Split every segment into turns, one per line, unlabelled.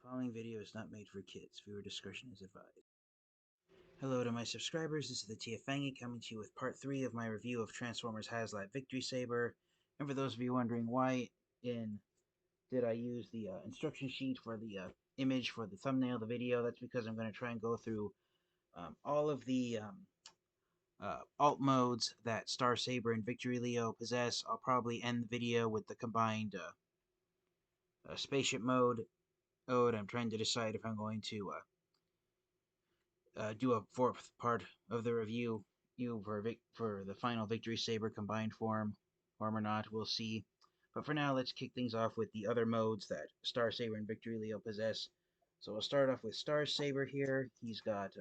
Following video is not made for kids. Viewer discretion is advised. Hello to my subscribers, this is the TFangy coming to you with part 3 of my review of Transformers HasLab Victory Saber. And for those of you wondering why did I use the instruction sheet for the image for the thumbnail of the video, that's because I'm going to try and go through all of the alt modes that Star Saber and Victory Leo possess. I'll probably end the video with the combined spaceship mode. I'm trying to decide if I'm going to do a fourth part of the review for the final Victory Saber combined form or not. We'll see. But for now, let's kick things off with the other modes that Star Saber and Victory Leo possess. So we'll start off with Star Saber here. He's got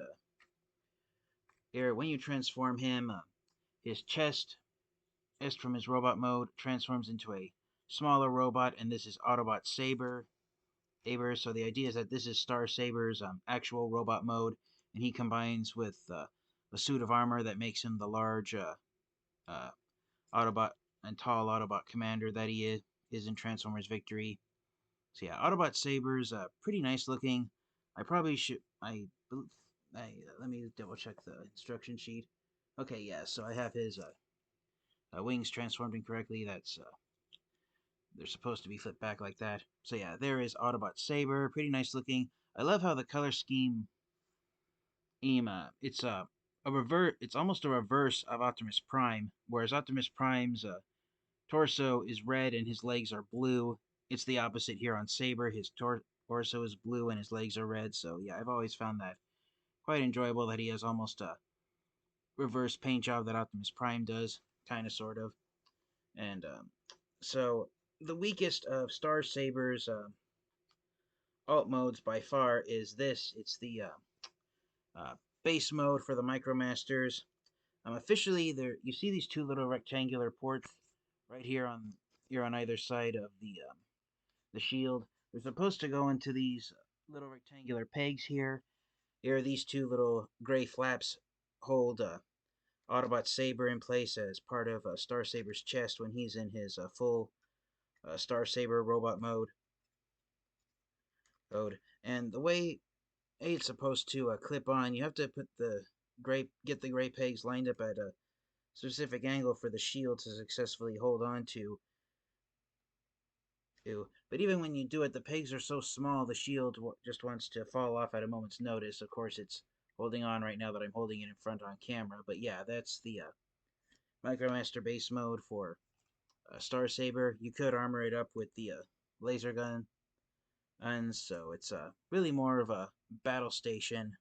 here when you transform him, his chest from his robot mode transforms into a smaller robot, and this is Autobot Saber. So the idea is that this is Star Saber's actual robot mode, and he combines with a suit of armor that makes him the large Autobot and tall Autobot commander that he is in Transformers Victory. So yeah, Autobot Saber's pretty nice looking. I probably should let me double check the instruction sheet. Okay, yeah, so I have his wings transformed incorrectly. That's they're supposed to be flipped back like that. So yeah, there is Autobot Saber, pretty nice looking. I love how the color scheme, it's it's almost a reverse of Optimus Prime, whereas Optimus Prime's torso is red and his legs are blue. It's the opposite here on Saber. His torso is blue and his legs are red. So yeah, I've always found that quite enjoyable that he has almost a reverse paint job that Optimus Prime does, kind of, sort of. And so the weakest of Star Saber's alt modes by far is this. It's the base mode for the Micromasters. Officially, there you see these two little rectangular ports right here on either side of the shield. They're supposed to go into these little rectangular pegs here. Here, these two little gray flaps hold Autobot Saber in place as part of Star Saber's chest when he's in his full Star Saber robot mode. And the way it's supposed to clip on, you have to put get the gray pegs lined up at a specific angle for the shield to successfully hold on to. But even when you do it, the pegs are so small, the shield just wants to fall off at a moment's notice. Of course, it's holding on right now that I'm holding it in front on camera. But yeah, that's the Micromaster base mode for Star Saber. You could armor it up with the laser gun, and so it's really more of a battle station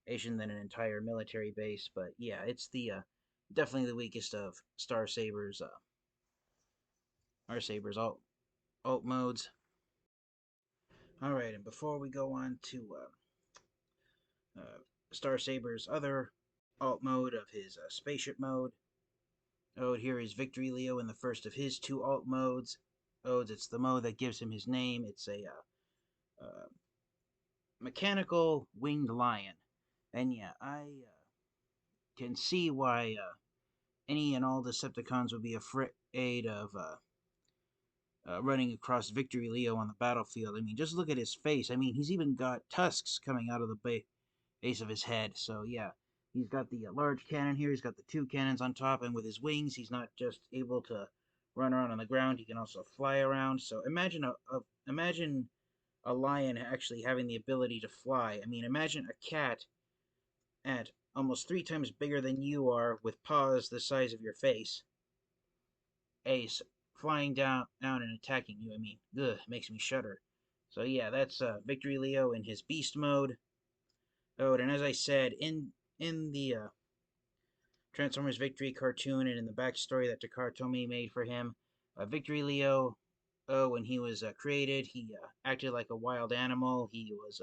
than an entire military base. But yeah, it's the definitely the weakest of Star Saber's alt modes. Alright, and before we go on to Star Saber's other alt mode of his spaceship mode, here is Victory Leo in the first of his two alt modes. It's the mode that gives him his name. It's a mechanical winged lion. And yeah, I can see why any and all Decepticons would be afraid of running across Victory Leo on the battlefield. I mean, just look at his face. I mean, he's even got tusks coming out of the base of his head. So yeah, he's got the large cannon here. He's got the two cannons on top, and with his wings, he's not just able to run around on the ground. He can also fly around. So imagine imagine a lion actually having the ability to fly. I mean, imagine a cat at almost 3 times bigger than you are, with paws the size of your face. Ace flying down and attacking you. I mean, ugh, makes me shudder. So yeah, that's Victory Leo in his beast mode. And as I said, in the Transformers Victory cartoon and in the backstory that Takara made for him, Victory Leo, when he was created, he acted like a wild animal. He was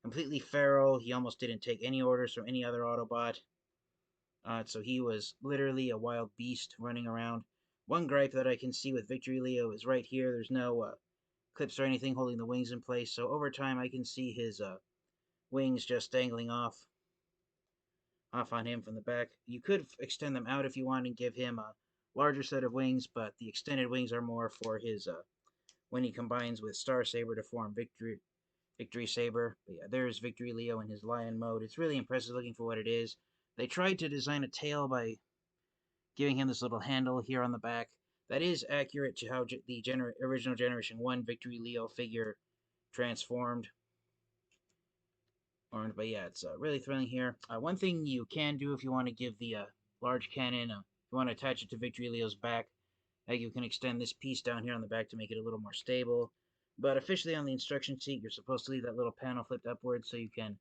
completely feral. He almost didn't take any orders from any other Autobot. So he was literally a wild beast running around. One gripe that I can see with Victory Leo is right here. There's no clips or anything holding the wings in place. So over time, I can see his wings just dangling off on him from the back. You could extend them out if you want and give him a larger set of wings, but the extended wings are more for his when he combines with Star Saber to form Victory Saber. But yeah, there's Victory Leo in his lion mode. It's really impressive looking for what it is. They tried to design a tail by giving him this little handle here on the back. That is accurate to how the original Generation 1 Victory Leo figure transformed. But yeah, it's really thrilling here. One thing you can do if you want to give the large cannon, if you want to attach it to Victory Leo's back, you can extend this piece down here on the back to make it a little more stable. But officially on the instruction sheet, you're supposed to leave that little panel flipped upwards so you can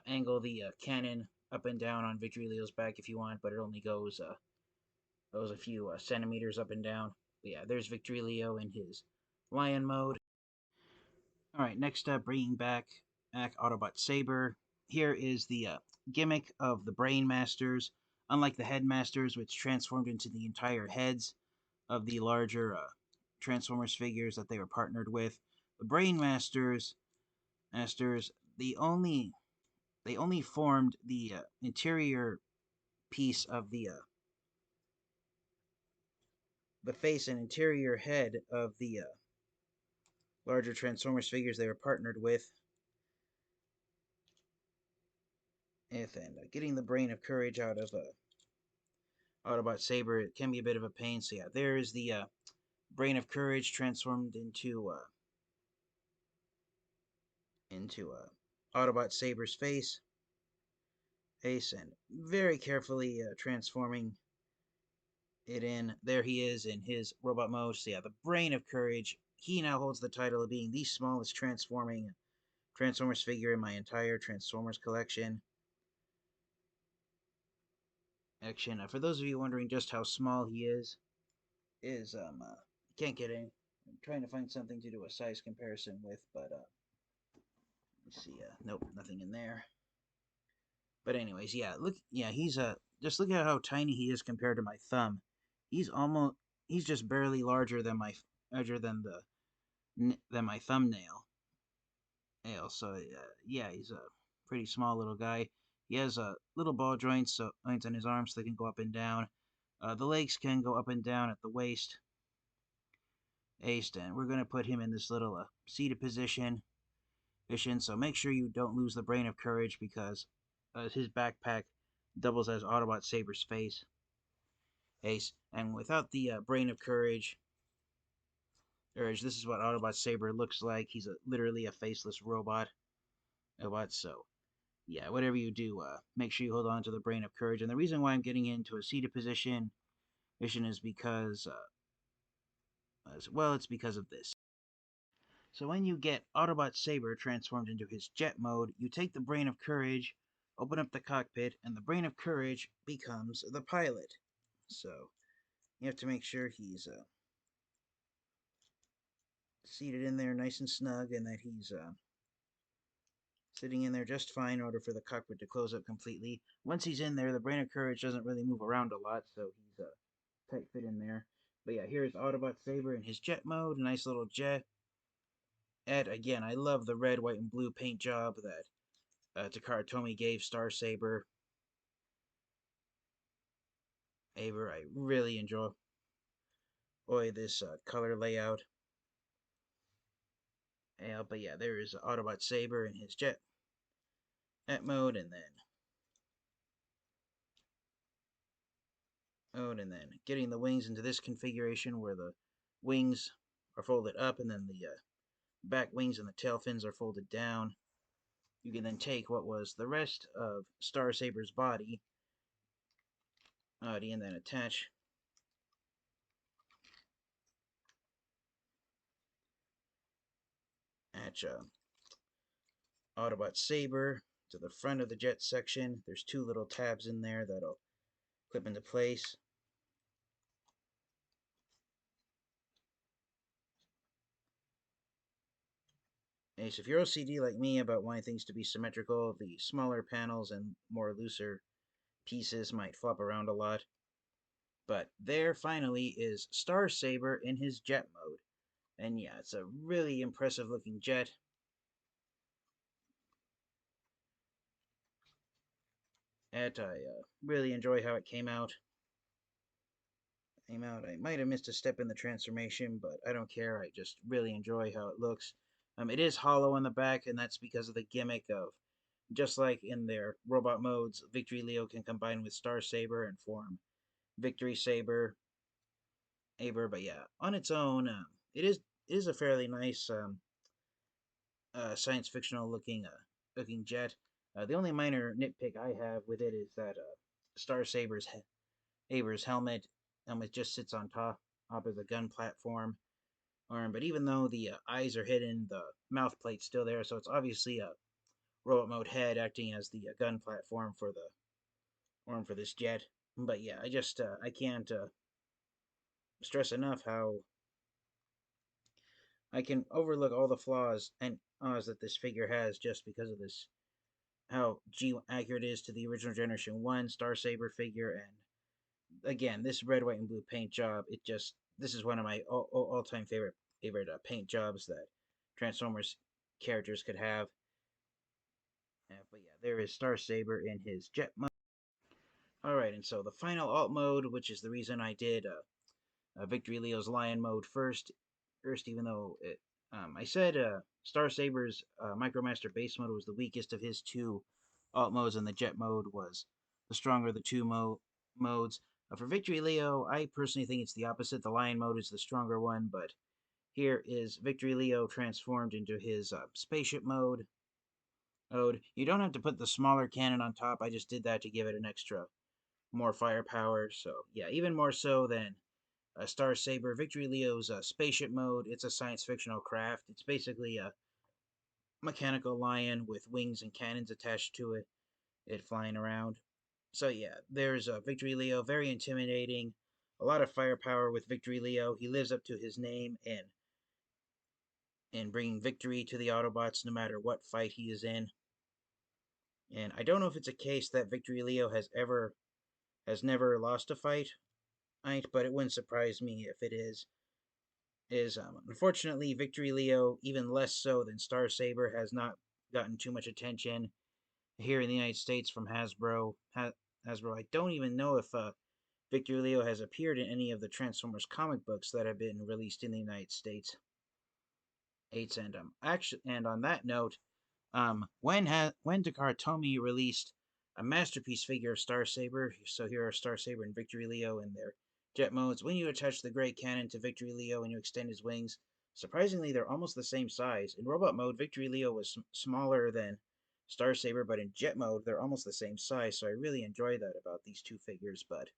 angle the cannon up and down on Victory Leo's back if you want, but it only goes a few centimeters up and down. But yeah, there's Victory Leo in his lion mode. Alright, next up, bringing back Autobot Saber. Here is the gimmick of the Brainmasters. Unlike the Headmasters, which transformed into the entire heads of the larger Transformers figures that they were partnered with, the Brainmasters, the only they only formed the interior piece of the face and interior head of the larger Transformers figures they were partnered with. And getting the Brain of Courage out of Autobot Saber, it can be a bit of a pain. So yeah, there is the Brain of Courage transformed into Autobot Saber's face. Ace, and very carefully transforming it in. There he is in his robot mode. So yeah, the Brain of Courage. He now holds the title of being the smallest transforming Transformers figure in my entire Transformers collection. For those of you wondering just how small he is can't get in. I'm trying to find something to do a size comparison with, but let's see. Nope, nothing in there. But anyways, yeah, look, yeah, he's just look at how tiny he is compared to my thumb. He's just barely larger than my thumbnail. So yeah, he's a pretty small little guy. He has little ball joints on his arms so they can go up and down. The legs can go up and down at the waist. And we're gonna put him in this little seated position. So make sure you don't lose the Brain of Courage because his backpack doubles as Autobot Saber's face. And without the Brain of Courage, this is what Autobot Saber looks like. He's literally a faceless robot. So yeah, whatever you do, make sure you hold on to the Brain of Courage. And the reason why I'm getting into a seated position is because, it's because of this. So when you get Autobot Saber transformed into his jet mode, you take the Brain of Courage, open up the cockpit, and the Brain of Courage becomes the pilot. So you have to make sure he's seated in there nice and snug and that he's sitting in there just fine in order for the cockpit to close up completely. Once he's in there, the Brain of Courage doesn't really move around a lot, so he's tight fit in there. But yeah, here's Autobot Saber in his jet mode, a nice little jet. And again, I love the red, white, and blue paint job that Takara Tomy gave Star Saber. I really enjoy this color layout. But yeah, there is Autobot Saber in his jet mode, and then getting the wings into this configuration where the wings are folded up, and then the back wings and the tail fins are folded down. You can then take what was the rest of Star Saber's body, and then attach Autobot Saber to the front of the jet section. There's two little tabs in there that'll clip into place. So if you're OCD like me about wanting things to be symmetrical, the smaller panels and more looser pieces might flop around a lot. But there finally is Star Saber in his jet mode. And yeah, it's a really impressive looking jet. I really enjoy how it came out. I might have missed a step in the transformation, but I don't care. I just really enjoy how it looks. It is hollow on the back, and that's because of the gimmick of, just like in their robot modes, Victory Leo can combine with Star Saber and form Victory Saber. But yeah, on its own, it is a fairly nice science fictional looking jet. The only minor nitpick I have with it is that Star Saber's helmet just sits on top of the gun platform arm. But even though the eyes are hidden, the mouth plate's still there, so it's obviously a robot mode head acting as the gun platform for the arm for this jet. But yeah, I can't stress enough how I can overlook all the flaws and ahs that this figure has just because of this how accurate it is to the original Generation 1 Star Saber figure. And again, this red, white, and blue paint job, this is one of my all time favorite paint jobs that Transformers characters could have. But yeah, there is Star Saber in his jet mode. Alright, and so the final alt mode, which is the reason I did Victory Leo's Lion mode first, even though I said Star Saber's Micromaster base mode was the weakest of his two alt modes, and the jet mode was the stronger of the two modes. For Victory Leo, I personally think it's the opposite. The Lion mode is the stronger one, but here is Victory Leo transformed into his spaceship mode. You don't have to put the smaller cannon on top. I just did that to give it an extra more firepower. So yeah, even more so than Star Saber, Victory Leo's spaceship mode. It's a science fictional craft. It's basically a mechanical lion with wings and cannons attached to it flying around. So yeah, there's Victory Leo, very intimidating. A lot of firepower with Victory Leo. He lives up to his name and bringing victory to the Autobots no matter what fight he is in. And I don't know if it's a case that Victory Leo has never lost a fight, but it wouldn't surprise me if it is unfortunately Victory Leo, even less so than Star Saber, has not gotten too much attention here in the United States from Hasbro. Hasbro, I don't even know if Victory Leo has appeared in any of the Transformers comic books that have been released in the United States. And on that note, when Takara Tomy released a masterpiece figure of Star Saber, so here are Star Saber and Victory Leo in their jet modes. When you attach the great cannon to Victory Leo and you extend his wings, surprisingly they're almost the same size. In robot mode, Victory Leo was smaller than Star Saber, but in jet mode they're almost the same size. So I really enjoy that about these two figures. But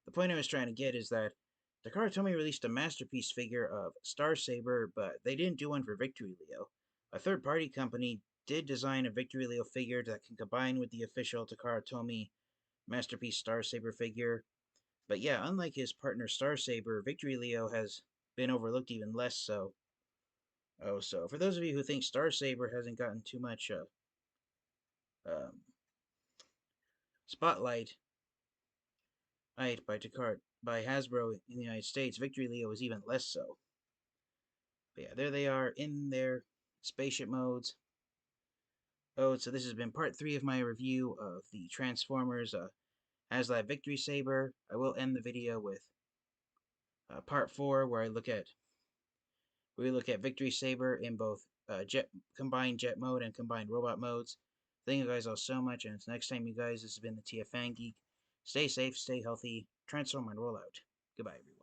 the point I was trying to get is that Takara Tomy released a masterpiece figure of Star Saber, but they didn't do one for Victory Leo. A third-party company did design a Victory Leo figure that can combine with the official Takara Tomy masterpiece Star Saber figure. But yeah, unlike his partner Star Saber, Victory Leo has been overlooked even less so. So for those of you who think Star Saber hasn't gotten too much um, spotlight by Hasbro in the United States, Victory Leo is even less so. But yeah, there they are in their spaceship modes. So this has been part 3 of my review of the Transformers HasLab Victory Saber. I will end the video with part 4, where we look at Victory Saber in both combined jet mode and combined robot modes. Thank you guys all so much, and until next time, you guys, this has been the TFN Geek. Stay safe, stay healthy, transform and roll out. Goodbye, everyone.